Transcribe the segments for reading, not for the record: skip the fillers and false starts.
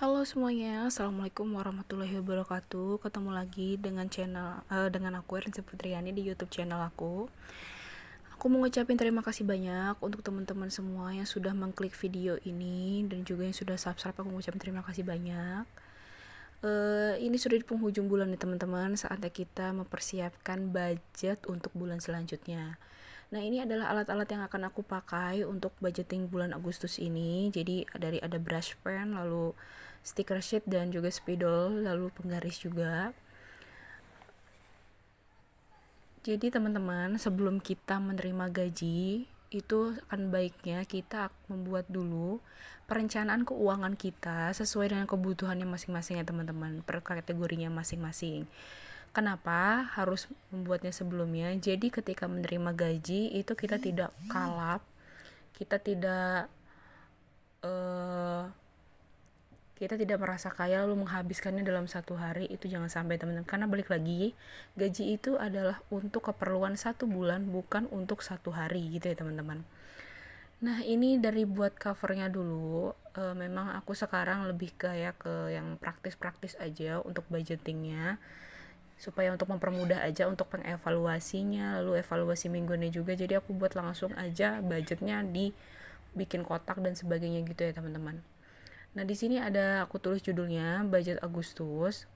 Halo semuanya, Assalamualaikum warahmatullahi wabarakatuh. Ketemu lagi dengan aku Ernza Putriani di YouTube channel aku. Aku mau ngucapin terima kasih banyak untuk teman-teman semua yang sudah mengklik video ini dan juga yang sudah subscribe. Aku ngucapin terima kasih banyak. Ini sudah di penghujung bulan nih teman-teman, saatnya kita mempersiapkan budget untuk bulan selanjutnya. Nah, ini adalah alat-alat yang akan aku pakai untuk budgeting bulan Agustus ini. Jadi ada brush pen, lalu stiker sheet dan juga spidol, lalu penggaris juga. Jadi teman-teman, sebelum kita menerima gaji, itu akan baiknya kita membuat dulu perencanaan keuangan kita sesuai dengan kebutuhannya masing-masing ya teman-teman, per kategorinya masing-masing. Kenapa harus membuatnya sebelumnya? Jadi ketika menerima gaji itu kita tidak kalap, kita tidak kita tidak merasa kaya lalu menghabiskannya dalam satu hari. Itu jangan sampai teman-teman, karena balik lagi, gaji itu adalah untuk keperluan satu bulan, bukan untuk satu hari gitu ya teman-teman. Nah, ini dari buat covernya dulu. Memang aku sekarang lebih kayak ke yang praktis-praktis aja untuk budgetingnya, supaya untuk mempermudah aja untuk pengevaluasinya, lalu evaluasi mingguannya juga. Jadi aku buat langsung aja budgetnya, dibikin kotak dan sebagainya gitu ya teman-teman. Nah, di sini ada aku tulis judulnya budget Agustus.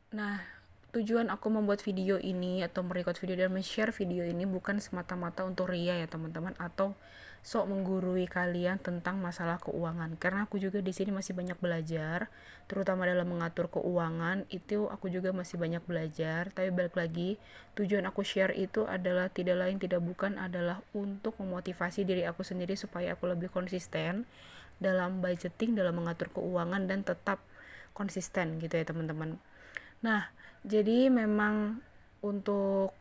Nah, tujuan aku membuat video ini atau merecord video dan men-share video ini bukan semata-mata untuk ria ya teman-teman, atau sok menggurui kalian tentang masalah keuangan, karena aku juga di sini masih banyak belajar, terutama dalam mengatur keuangan. Itu aku juga masih banyak belajar. Tapi balik lagi, tujuan aku share itu adalah tidak lain tidak bukan adalah untuk memotivasi diri aku sendiri supaya aku lebih konsisten dalam budgeting, dalam mengatur keuangan, dan tetap konsisten gitu ya teman-teman. Nah, jadi memang untuk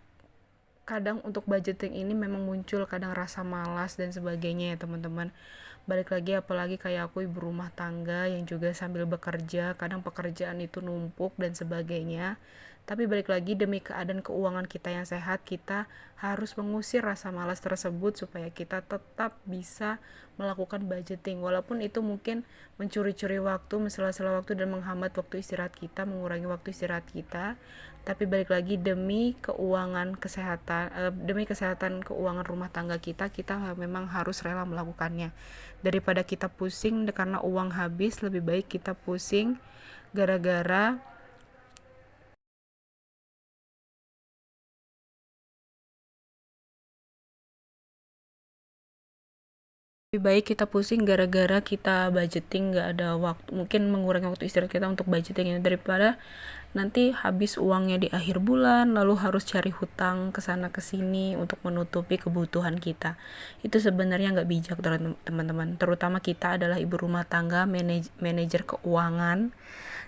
kadang untuk budgeting ini memang muncul kadang rasa malas dan sebagainya ya teman-teman. Balik lagi, apalagi kayak aku ibu rumah tangga yang juga sambil bekerja, kadang pekerjaan itu numpuk dan sebagainya. Tapi balik lagi, demi keadaan keuangan kita yang sehat, kita harus mengusir rasa malas tersebut supaya kita tetap bisa melakukan budgeting. Walaupun itu mungkin mencuri-curi waktu, sela-sela waktu, dan menghambat waktu istirahat kita, mengurangi waktu istirahat kita. Tapi balik lagi, demi kesehatan keuangan rumah tangga kita memang harus rela melakukannya. Daripada kita pusing karena uang habis, lebih baik kita pusing gara-gara kita budgeting nggak ada waktu, mungkin mengurangi waktu istirahat kita untuk budgeting, daripada nanti habis uangnya di akhir bulan lalu harus cari hutang kesana kesini untuk menutupi kebutuhan kita. Itu sebenarnya nggak bijak teman-teman, terutama kita adalah ibu rumah tangga, manajer keuangan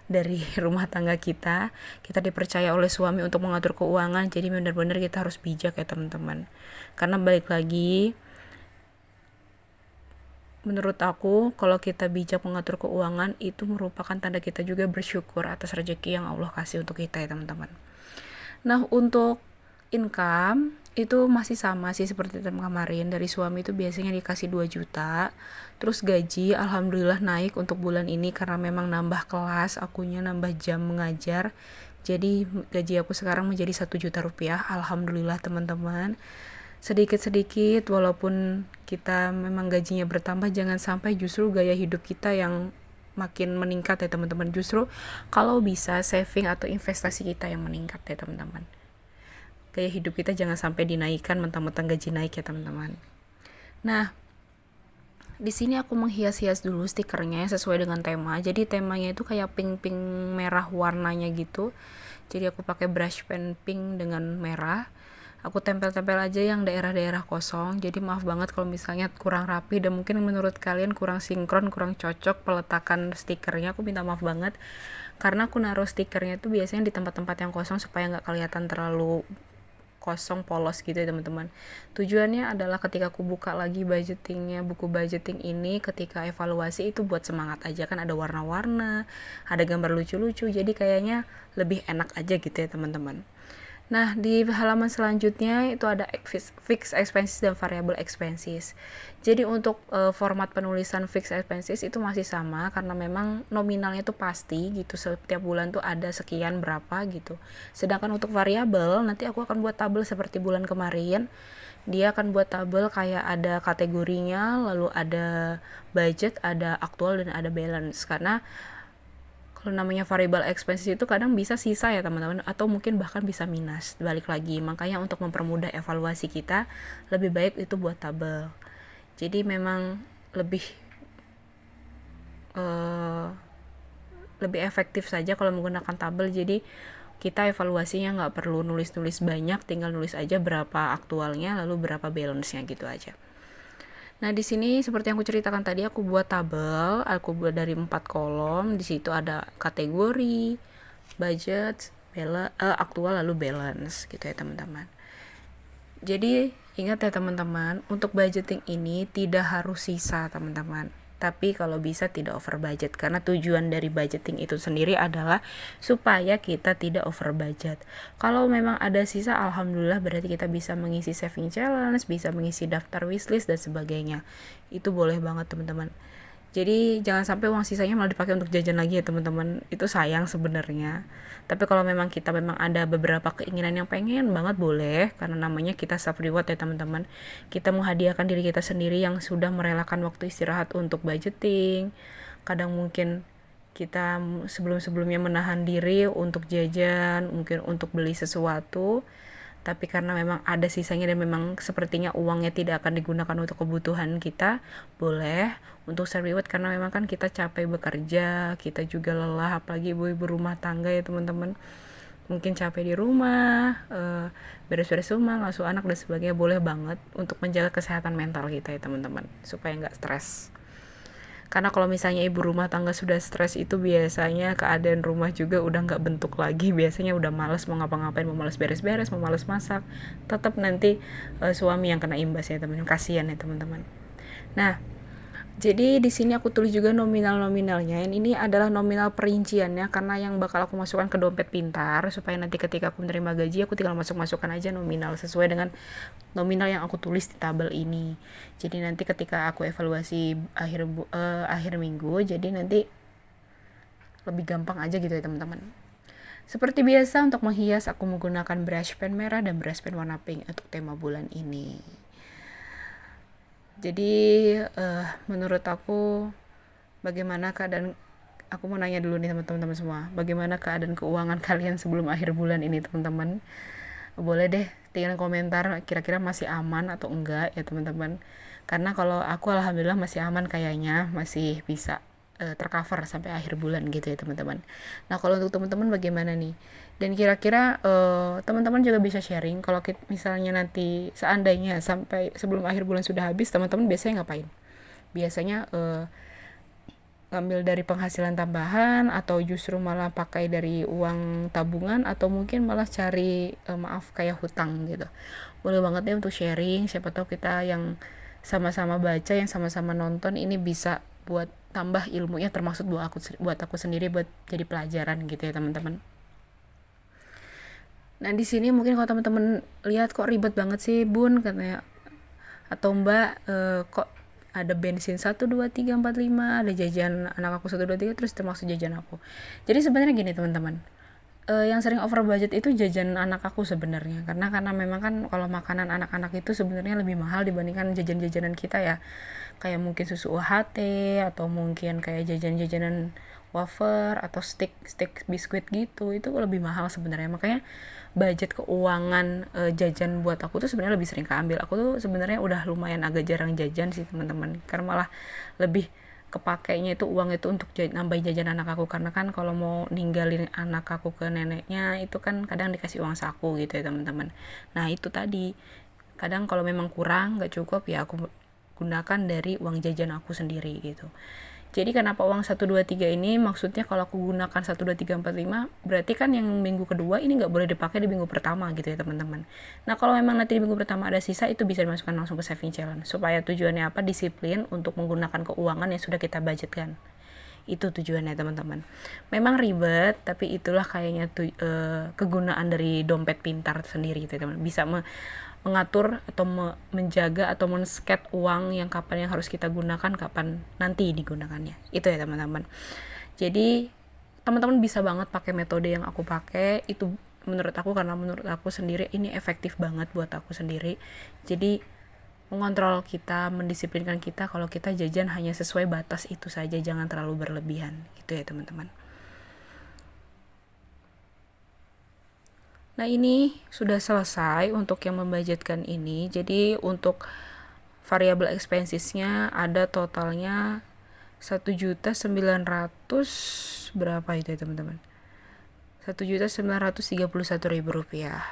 dari rumah tangga kita dipercaya oleh suami untuk mengatur keuangan. Jadi benar-benar kita harus bijak ya teman-teman, karena balik lagi, menurut aku, kalau kita bijak mengatur keuangan, itu merupakan tanda kita juga bersyukur atas rezeki yang Allah kasih untuk kita ya teman-teman. Nah, untuk income itu masih sama sih seperti kemarin. Dari suami itu biasanya dikasih 2 juta. Terus gaji alhamdulillah naik untuk bulan ini karena memang nambah kelas, akunya nambah jam mengajar. Jadi gaji aku sekarang menjadi 1 juta rupiah. Alhamdulillah teman-teman. Sedikit-sedikit, walaupun kita memang gajinya bertambah, jangan sampai justru gaya hidup kita yang makin meningkat ya teman-teman. Justru kalau bisa saving atau investasi kita yang meningkat ya teman-teman. Gaya hidup kita jangan sampai dinaikkan mentang-mentang gaji naik ya teman-teman. Nah, di sini aku menghias-hias dulu stikernya sesuai dengan tema. Jadi temanya itu kayak pink-pink merah warnanya gitu. Jadi aku pakai brush pen pink dengan merah. Aku tempel-tempel aja yang daerah-daerah kosong. Jadi maaf banget kalau misalnya kurang rapi dan mungkin menurut kalian kurang sinkron, kurang cocok peletakan stikernya. Aku minta maaf banget, karena aku naruh stikernya itu biasanya di tempat-tempat yang kosong supaya nggak kelihatan terlalu kosong polos gitu ya teman-teman. Tujuannya adalah ketika aku buka lagi buku budgeting ini, ketika evaluasi itu buat semangat aja, kan ada warna-warna, ada gambar lucu-lucu, jadi kayaknya lebih enak aja gitu ya teman-teman. Nah, di halaman selanjutnya itu ada fixed expenses dan variable expenses. Jadi untuk format penulisan fixed expenses itu masih sama karena memang nominalnya itu pasti gitu, setiap bulan tuh ada sekian berapa gitu. Sedangkan untuk variabel nanti aku akan buat tabel seperti bulan kemarin. Dia akan buat tabel kayak ada kategorinya, lalu ada budget, ada aktual dan ada balance. Karena kalau namanya variable expenses itu kadang bisa sisa ya teman-teman, atau mungkin bahkan bisa minus, balik lagi. Makanya untuk mempermudah evaluasi kita, lebih baik itu buat tabel. Jadi memang lebih lebih efektif saja kalau menggunakan tabel. Jadi kita evaluasinya nggak perlu nulis-nulis banyak, tinggal nulis aja berapa aktualnya lalu berapa balance-nya gitu aja. Nah, di sini seperti yang aku ceritakan tadi, aku buat tabel, aku buat dari 4 kolom. Di situ ada kategori, budget, aktual lalu balance gitu ya, teman-teman. Jadi, ingat ya teman-teman, untuk budgeting ini tidak harus sisa, teman-teman. Tapi kalau bisa tidak over budget, karena tujuan dari budgeting itu sendiri adalah supaya kita tidak over budget. Kalau memang ada sisa, alhamdulillah berarti kita bisa mengisi saving challenge, bisa mengisi daftar wishlist dan sebagainya. Itu boleh banget teman-teman. Jadi jangan sampai uang sisanya malah dipakai untuk jajan lagi ya teman-teman. Itu sayang sebenarnya. Tapi kalau memang kita memang ada beberapa keinginan yang pengen banget, boleh, karena namanya kita self reward ya teman-teman. Kita menghadiahkan diri kita sendiri yang sudah merelakan waktu istirahat untuk budgeting. Kadang mungkin kita sebelum-sebelumnya menahan diri untuk jajan, mungkin untuk beli sesuatu, tapi karena memang ada sisanya dan memang sepertinya uangnya tidak akan digunakan untuk kebutuhan kita, boleh untuk self reward, karena memang kan kita capek bekerja, kita juga lelah, apalagi ibu-ibu rumah tangga ya teman-teman, mungkin capek di rumah, beres-beres rumah, ngasuh anak dan sebagainya. Boleh banget untuk menjaga kesehatan mental kita ya teman-teman, supaya nggak stres. Karena kalau misalnya ibu rumah tangga sudah stres, itu biasanya keadaan rumah juga udah nggak bentuk lagi. Biasanya udah malas mau ngapa-ngapain, mau malas beres-beres, mau malas masak. Tetap nanti suami yang kena imbas ya teman-teman. Kasihan ya teman-teman. Nah, jadi di sini aku tulis juga nominal-nominalnya. Ini adalah nominal perinciannya, karena yang bakal aku masukkan ke dompet pintar, supaya nanti ketika aku menerima gaji aku tinggal masukkan aja nominal sesuai dengan nominal yang aku tulis di tabel ini. Jadi nanti ketika aku evaluasi akhir minggu, jadi nanti lebih gampang aja gitu ya teman-teman. Seperti biasa untuk menghias aku menggunakan brush pen merah dan brush pen warna pink untuk tema bulan ini. Jadi menurut aku bagaimana keadaan, aku mau nanya dulu nih teman-teman semua, bagaimana keadaan keuangan kalian sebelum akhir bulan ini teman-teman? Boleh deh tinggal komentar kira-kira masih aman atau enggak ya teman-teman. Karena kalau aku alhamdulillah masih aman, kayaknya masih bisa tercover sampai akhir bulan gitu ya teman-teman. Nah, kalau untuk teman-teman bagaimana nih? Dan kira-kira teman-teman juga bisa sharing kalau misalnya nanti seandainya sampai sebelum akhir bulan sudah habis, teman-teman biasanya ngapain? Biasanya ngambil dari penghasilan tambahan, atau justru malah pakai dari uang tabungan, atau mungkin malah cari kayak hutang gitu. Boleh banget deh untuk sharing, siapa tahu kita yang sama-sama baca, yang sama-sama nonton ini bisa buat tambah ilmunya, termasuk buat aku sendiri, buat jadi pelajaran gitu ya teman-teman. Nah, di sini mungkin kalau teman-teman lihat kok ribet banget sih Bun katanya, atau Mbak kok ada bensin 1, 2, 3, 4, 5, ada jajan anak aku 1, 2, 3, terus termasuk jajan aku. Jadi sebenarnya gini teman-teman, yang sering over budget itu jajan anak aku sebenarnya, karena memang kan kalau makanan anak-anak itu sebenarnya lebih mahal dibandingkan jajan-jajanan kita ya, kayak mungkin susu UHT, atau mungkin kayak jajan-jajanan wafer atau stick biskuit gitu, itu lebih mahal sebenarnya. Makanya budget keuangan jajan buat aku tuh sebenarnya lebih sering keambil. Aku tuh sebenarnya udah lumayan agak jarang jajan sih teman-teman, karena malah lebih kepakainya itu uang itu untuk nambah jajan anak aku, karena kan kalau mau ninggalin anak aku ke neneknya itu kan kadang dikasih uang saku gitu ya teman-teman. Nah, itu tadi kadang kalau memang kurang nggak cukup ya aku gunakan dari uang jajan aku sendiri gitu. Jadi kenapa uang 1, 2, 3 ini, maksudnya kalau aku gunakan 1, 2, 3, 4, 5, berarti kan yang minggu kedua ini nggak boleh dipakai di minggu pertama gitu ya teman-teman. Nah, kalau memang nanti di minggu pertama ada sisa, itu bisa dimasukkan langsung ke saving challenge, supaya tujuannya apa? Disiplin untuk menggunakan keuangan yang sudah kita budgetkan Itu tujuannya teman-teman. Memang ribet, tapi itulah kayaknya kegunaan dari dompet pintar sendiri gitu teman. Bisa mengatur atau menjaga atau men-sket uang yang kapan yang harus kita gunakan, kapan nanti digunakannya. Itu ya teman-teman. Jadi teman-teman bisa banget pakai metode yang aku pakai itu menurut aku, karena menurut aku sendiri ini efektif banget buat aku sendiri. Jadi mengontrol kita, mendisiplinkan kita kalau kita jajan hanya sesuai batas itu saja, jangan terlalu berlebihan gitu ya teman-teman. Nah ini sudah selesai untuk yang membudgetkan ini. Jadi untuk variable expensesnya ada totalnya 1.900.000 berapa itu ya teman-teman, 1.931.000 rupiah.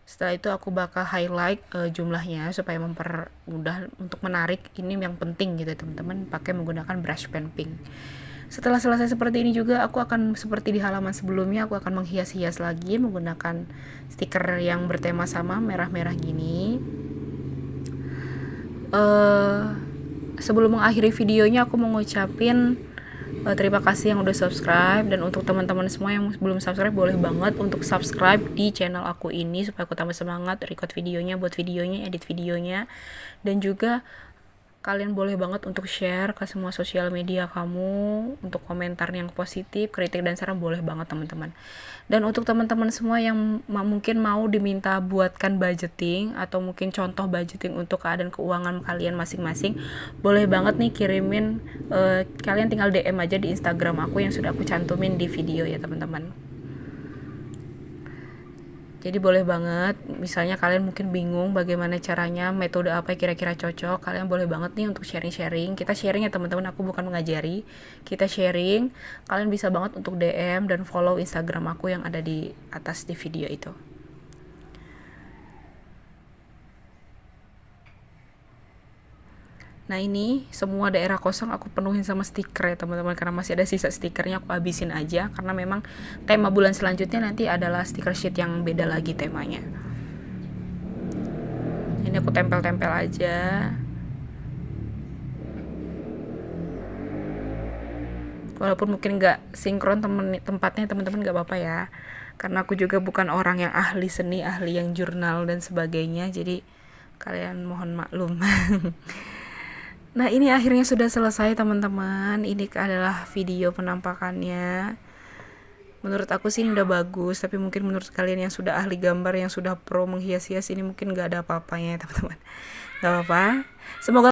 Setelah itu aku bakal highlight jumlahnya supaya mempermudah untuk menarik. Ini yang penting gitu teman-teman, pakai menggunakan brush pen pink. Setelah selesai seperti ini juga, aku akan seperti di halaman sebelumnya, aku akan menghias-hias lagi menggunakan stiker yang bertema sama, merah-merah gini. Sebelum mengakhiri videonya, aku mau ngucapin terima kasih yang udah subscribe, dan untuk teman-teman semua yang belum subscribe, boleh banget untuk subscribe di channel aku ini supaya aku tambah semangat record videonya, buat videonya, edit videonya. Dan juga kalian boleh banget untuk share ke semua sosial media kamu, untuk komentar yang positif, kritik dan saran boleh banget teman-teman. Dan untuk teman-teman semua yang mungkin mau diminta buatkan budgeting atau mungkin contoh budgeting untuk keadaan keuangan kalian masing-masing, boleh banget nih kirimin, kalian tinggal DM aja di Instagram aku yang sudah aku cantumin di video ya teman-teman. Jadi boleh banget, misalnya kalian mungkin bingung bagaimana caranya, metode apa yang kira-kira cocok, kalian boleh banget nih untuk sharing-sharing. Kita sharing ya teman-teman, aku bukan mengajari, kita sharing. Kalian bisa banget untuk DM dan follow Instagram aku yang ada di atas di video itu. Nah ini semua daerah kosong aku penuhin sama stiker ya teman-teman, karena masih ada sisa stikernya, aku habisin aja karena memang tema bulan selanjutnya nanti adalah stiker sheet yang beda lagi temanya. Ini aku tempel-tempel aja, walaupun mungkin gak sinkron tempatnya teman-teman, gak apa-apa ya, karena aku juga bukan orang yang ahli seni, ahli yang jurnal dan sebagainya, jadi kalian mohon maklum. Nah ini akhirnya sudah selesai teman-teman. Ini adalah video penampakannya. Menurut aku sih ini udah bagus, tapi mungkin menurut kalian yang sudah ahli gambar, yang sudah pro menghias-hias, ini mungkin gak ada apa-apanya ya teman-teman. Gak apa-apa, semoga